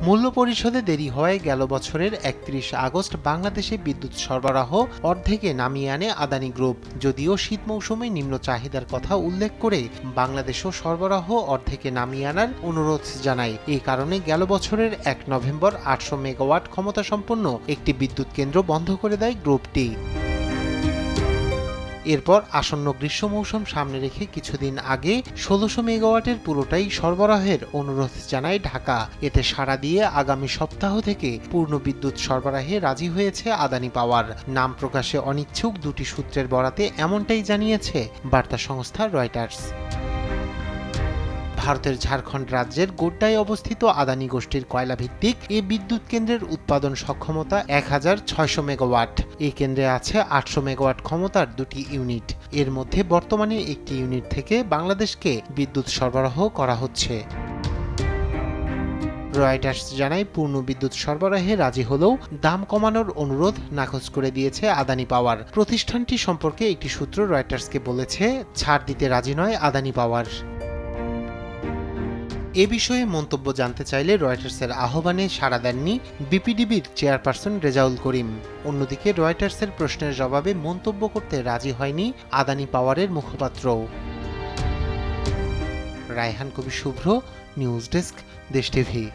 মূল্য পরিশোধে দেরি হওয়ায় গেল বছরের ৩১ আগস্ট বাংলাদেশে বিদ্যুৎ সরবরাহ অর্ধেকে নামিয়ে আনে আদানি গ্রুপ। যদিও শীত মৌসুমে নিম্ন চাহিদার কথা উল্লেখ করে বাংলাদেশও সরবরাহ অর্ধেকে নামিয়ে আনার অনুরোধ জানায়। এই কারণে গেল বছরের ১ নভেম্বর ৮০০ মেগাওয়াট ক্ষমতাসম্পন্ন একটি বিদ্যুৎ কেন্দ্র বন্ধ করে দেয় গ্রুপটি। এরপর আসন্ন গ্রীষ্ম মৌসুম সামনে রেখে কিছুদিন আগে ১৬০০ মেগাওয়াটের পুরোটাই সরবরাহের অনুরোধ জানায় ঢাকা। এতে সাড়া দিয়ে আগামী সপ্তাহ থেকে পূর্ণ বিদ্যুৎ সরবরাহে রাজি হয়েছে আদানি পাওয়ার। নাম প্রকাশে অনিচ্ছুক দুটি সূত্রের বরাতে এমনটাই জানিয়েছে বার্তা সংস্থা রয়টার্স। ভারতের ঝাড়খণ্ড রাজ্যের গোড্ডায় অবস্থিত আদানি গোষ্ঠীর কয়লা ভিত্তিক এই বিদ্যুৎ কেন্দ্রের উৎপাদন সক্ষমতা ১৬০০ মেগাওয়াট। এই কেন্দ্রে আছে ৮০০ মেগাওয়াট ক্ষমতার দুটি ইউনিট। এর মধ্যে বর্তমানে একটি ইউনিট থেকে বাংলাদেশকে বিদ্যুৎ সরবরাহ করা হচ্ছে। রয়টার্স জানায়, পূর্ণ বিদ্যুৎ সরবরাহে রাজি হলেও দাম কমানোর অনুরোধ নাকচ করে দিয়েছে আদানি পাওয়ার। প্রতিষ্ঠানটি সম্পর্কে একটি সূত্র রয়টার্সকে বলেছে, ছাড় দিতে রাজি নয় আদানি পাওয়ার। এ বিষয়ে মন্তব্য জানতে চাইলে রয়টার্সের আহ্বানে সাড়া দেননি বিপিডিবির চেয়ারপারসন রেজাউল করিম। অন্যদিকে রয়টার্সের প্রশ্নের জবাবে মন্তব্য করতে রাজি হয়নি আদানি পাওয়ারের মুখপাত্রও। রায়হান কবির শুভ্র, নিউজ ডেস্ক, দেশ টিভি।